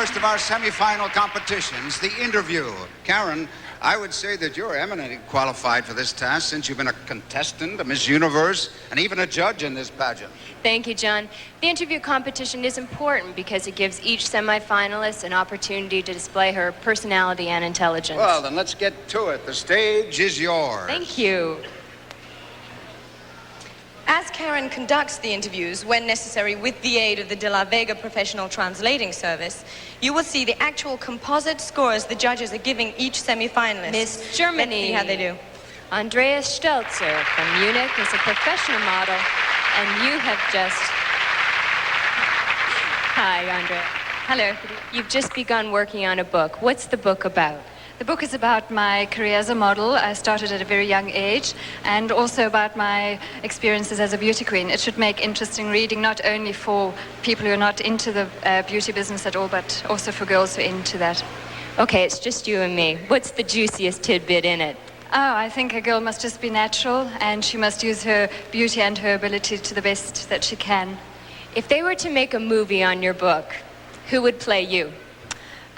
first of our semifinal competitions, the interview. Karen, I would say that you're eminently qualified for this task since you've been a contestant, a Miss Universe, and even a judge in this pageant. Thank you, John. The interview competition is important because it gives each semifinalist an opportunity to display her personality and intelligence. Well, then let's get to it. The stage is yours. Thank you. As Karen conducts the interviews, when necessary with the aid of the De La Vega Professional Translating Service, you will see the actual composite scores the judges are giving each semifinalist. Miss Germany. Let's see how they do. Andrea Stelzer from Munich is a professional model, and you have just... Hi, Andrea. Hello. You've just begun working on a book. What's the book about? The book is about my career as a model. I started at a very young age, and also about my experiences as a beauty queen. It should make interesting reading, not only for people who are not into the beauty business at all, but also for girls who are into that. Okay, it's just you and me. What's the juiciest tidbit in it? Oh, I think a girl must just be natural, and she must use her beauty and her ability to the best that she can. If they were to make a movie on your book, who would play you?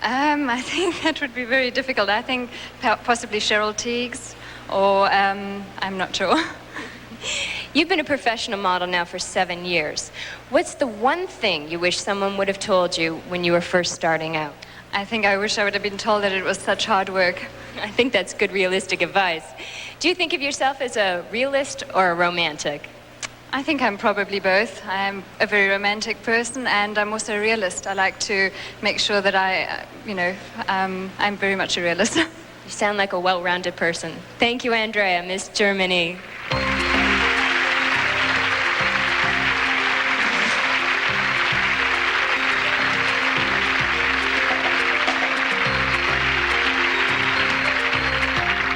I think that would be very difficult. I think possibly Cheryl Teagues, or I'm not sure. You've been a professional model now for 7 years. What's the one thing you wish someone would have told you when you were first starting out? I think I wish I would have been told that it was such hard work. I think that's good realistic advice. Do you think of yourself as a realist or a romantic? I think I'm probably both. I'm a very romantic person, and I'm also a realist. I like to make sure that I'm very much a realist. You sound like a well-rounded person. Thank you, Andrea, Miss Germany.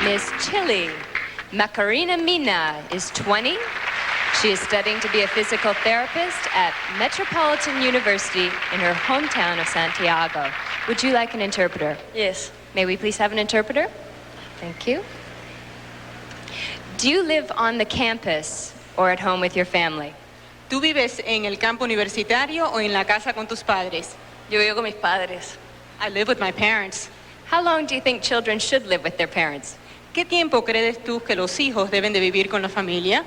Miss Chile, Macarena Mina is 20. She is studying to be a physical therapist at Metropolitan University in her hometown of Santiago. Would you like an interpreter? Yes. May we please have an interpreter? Thank you. Do you live on the campus or at home with your family? ¿Tú vives en el campo universitario o en la casa con tus padres? Yo vivo con mis padres. I live with my parents. How long do you think children should live with their parents? ¿Qué tiempo crees tú que los hijos deben de vivir con la familia?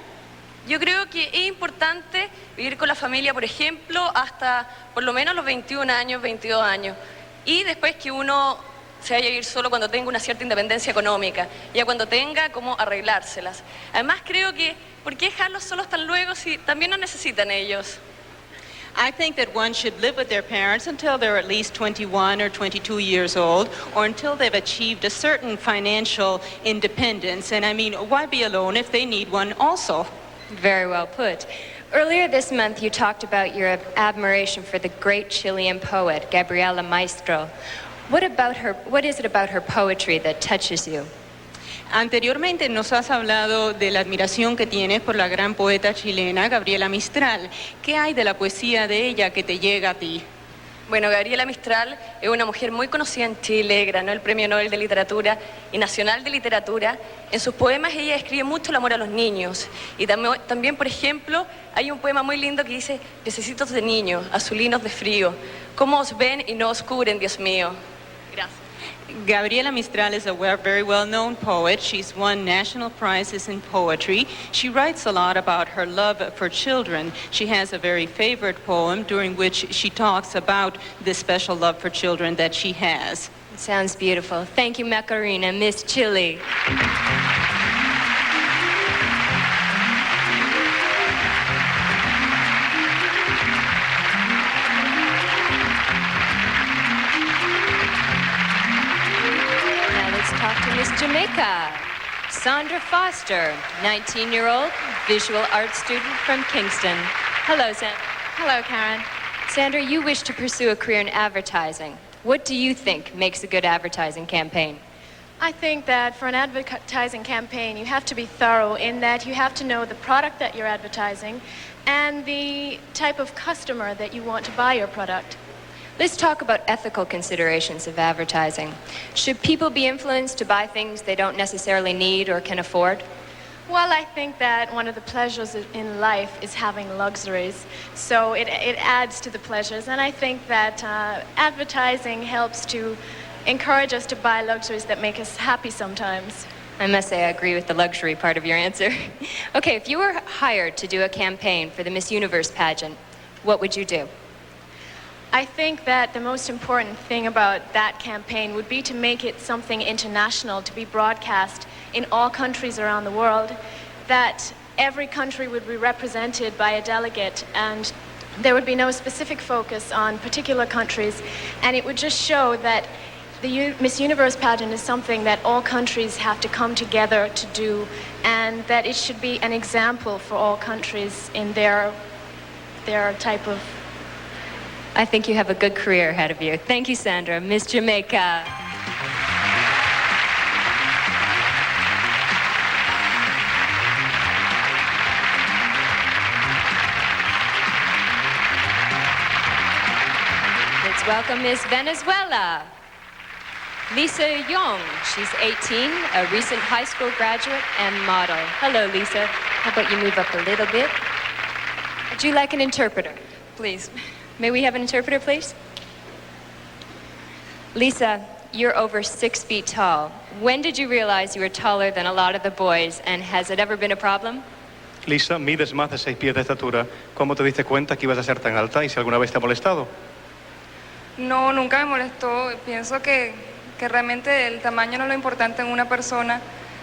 Yo creo que es importante vivir con la familia, por ejemplo, hasta por lo menos los 21 años, 22 años. Y después que uno se vaya a vivir solo cuando tenga una cierta independencia económica, ya cuando tenga cómo arreglárselas. Además creo que, ¿por qué dejarlos solos tan luego si también nos necesitan ellos? I think that one should live with their parents until they're at least 21 or 22 years old, or until they've achieved a certain financial independence. And I mean, why be alone if they need one also? Very well put. Earlier this month, you talked about your admiration for the great Chilean poet, Gabriela Mistral. What is it about her poetry that touches you? Anteriormente nos has hablado de la admiración que tienes por la gran poeta chilena, Gabriela Mistral. ¿Qué hay de la poesía de ella que te llega a ti? Bueno, Gabriela Mistral es una mujer muy conocida en Chile, ganó el Premio Nobel de Literatura y Nacional de Literatura. En sus poemas ella escribe mucho el amor a los niños. Y también, por ejemplo, hay un poema muy lindo que dice: "Pececitos de niños, azulinos de frío, ¿cómo os ven y no os cubren, Dios mío?" Gracias. Gabriela Mistral is a very well-known poet. She's won national prizes in poetry. She writes a lot about her love for children. She has a very favorite poem during which she talks about this special love for children that she has. It sounds beautiful. Thank you, Macarena, Miss Chile. Talk to Miss Jamaica, Sandra Foster, 19-year-old visual arts student from Kingston. Hello, Sandra. Hello, Karen. Sandra, you wish to pursue a career in advertising. What do you think makes a good advertising campaign? I think that for an advertising campaign, you have to be thorough in that you have to know the product that you're advertising and the type of customer that you want to buy your product. Let's talk about ethical considerations of advertising. Should people be influenced to buy things they don't necessarily need or can afford? Well, I think that one of the pleasures in life is having luxuries. So it adds to the pleasures. And I think that advertising helps to encourage us to buy luxuries that make us happy sometimes. I must say I agree with the luxury part of your answer. Okay, if you were hired to do a campaign for the Miss Universe pageant, what would you do? I think that the most important thing about that campaign would be to make it something international, to be broadcast in all countries around the world, that every country would be represented by a delegate, and there would be no specific focus on particular countries, and it would just show that the Miss Universe pageant is something that all countries have to come together to do, and that it should be an example for all countries in their type of... I think you have a good career ahead of you. Thank you, Sandra. Miss Jamaica. Let's welcome Miss Venezuela. Lisa Young. She's 18, a recent high school graduate and model. Hello, Lisa. How about you move up a little bit? Would you like an interpreter? Please. May we have an interpreter, please? Lisa, you're over 6 feet tall. When did you realize you were taller than a lot of the boys, and has it ever been a problem? Lisa, mides más de 6 pies de estatura. ¿Cómo te diste cuenta que ibas a ser tan alta y si alguna vez te ha molestado? No, nunca me molestó. Pienso que realmente el tamaño no es lo importante en una persona,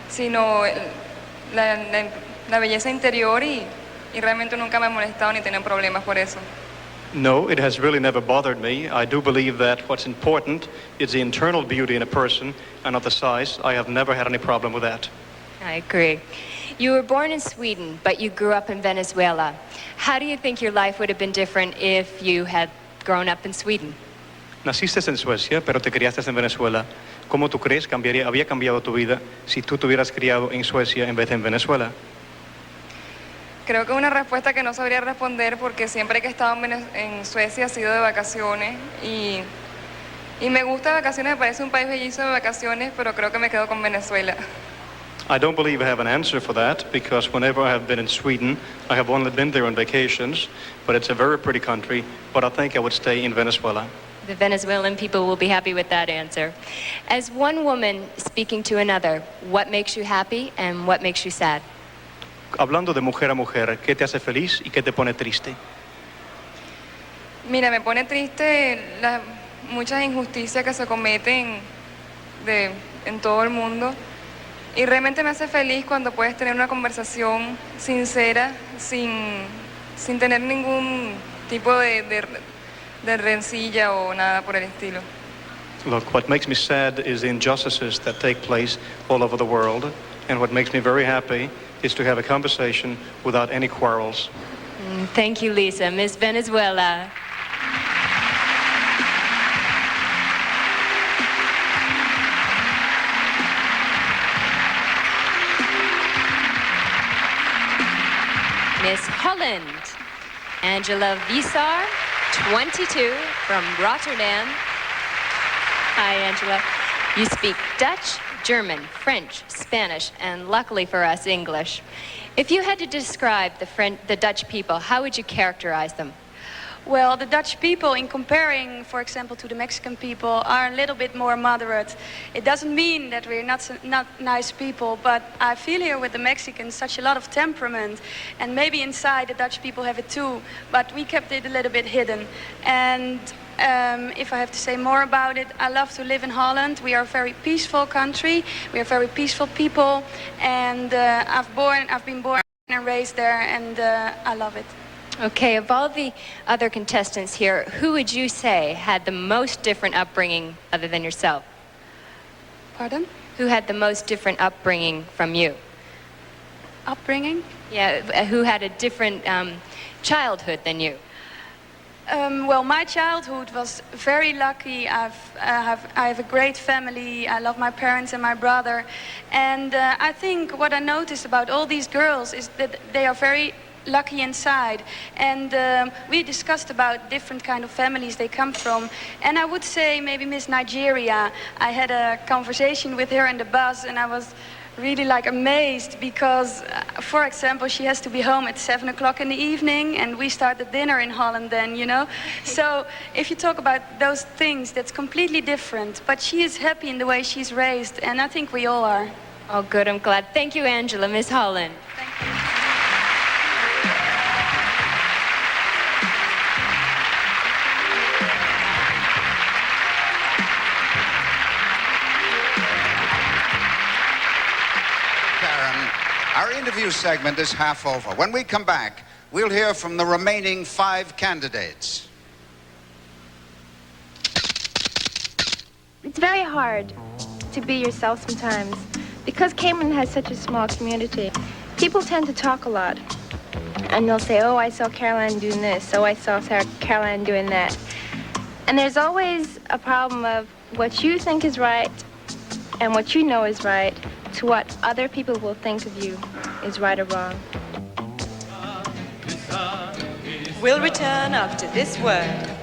sino la belleza interior y realmente nunca me ha molestado ni tenido problemas por eso. No, it has really never bothered me. I do believe that what's important is the internal beauty in a person and not the size. I have never had any problem with that. I agree. You were born in Sweden, but you grew up in Venezuela. How do you think your life would have been different if you had grown up in Sweden? Naciste en Suecia, pero te criaste en Venezuela. ¿Cómo tú crees había cambiado tu vida si tú te hubieras criado en Suecia en vez de en Venezuela? Creo que es una respuesta que no sabría responder porque siempre que he estado en Suecia ha sido de vacaciones y me gusta vacaciones, me parece un país bellísimo de vacaciones, pero creo que me quedo con Venezuela. I don't believe I have an answer for that because whenever I have been in Sweden, I have only been there on vacations, but it's a very pretty country, but I think I would stay in Venezuela. The Venezuelan people will be happy with that answer. As one woman speaking to another, what makes you happy and what makes you sad? Hablando de mujer a mujer, ¿qué te hace feliz y qué te pone triste? Mira, me pone triste las muchas injusticias que se cometen en todo el mundo y realmente me hace feliz cuando puedes tener una conversación sincera sin tener ningún tipo de rencilla o nada por el estilo. Look, what makes me sad is the injustices that take place all over the world, and what makes me very happy is to have a conversation without any quarrels. Thank you, Lisa. Miss Venezuela. Miss Holland. Angela Visar, 22, from Rotterdam. Hi, Angela. You speak Dutch, German, French, Spanish, and luckily for us, English. If you had to describe the Dutch people, how would you characterize them? Well, the Dutch people, in comparing, for example, to the Mexican people, are a little bit more moderate. It doesn't mean that we're not nice people, but I feel here with the Mexicans such a lot of temperament, and maybe inside the Dutch people have it too, but we kept it a little bit hidden. And if I have to say more about it, I love to live in Holland. We are a very peaceful country. We are very peaceful people, and I've been born and raised there, and I love it. Okay, of all the other contestants here, who would you say had the most different upbringing other than yourself? Pardon? Who had the most different upbringing from you? Upbringing? Yeah, who had a different childhood than you? Well, my childhood was very lucky. I have a great family. I love my parents and my brother. And I think what I noticed about all these girls is that they are very lucky inside. And we discussed about different kind of families they come from. And I would say maybe Miss Nigeria. I had a conversation with her in the bus, and I was really like amazed because, for example, she has to be home at 7 o'clock in the evening and we start the dinner in Holland then, you know. So if you talk about those things, that's completely different. But she is happy in the way she's raised, and I think we all are. Oh, good. I'm glad. Thank you, Angela. Miss Holland. Thank you. Karen, our interview segment is half over. When we come back, we'll hear from the remaining 5 candidates. It's very hard to be yourself sometimes. Because Cayman has such a small community, people tend to talk a lot. And they'll say, oh, I saw Caroline doing this, oh, I saw Caroline doing that. And there's always a problem of what you think is right and what you know is right to what other people will think of you is right or wrong. We'll return after this word.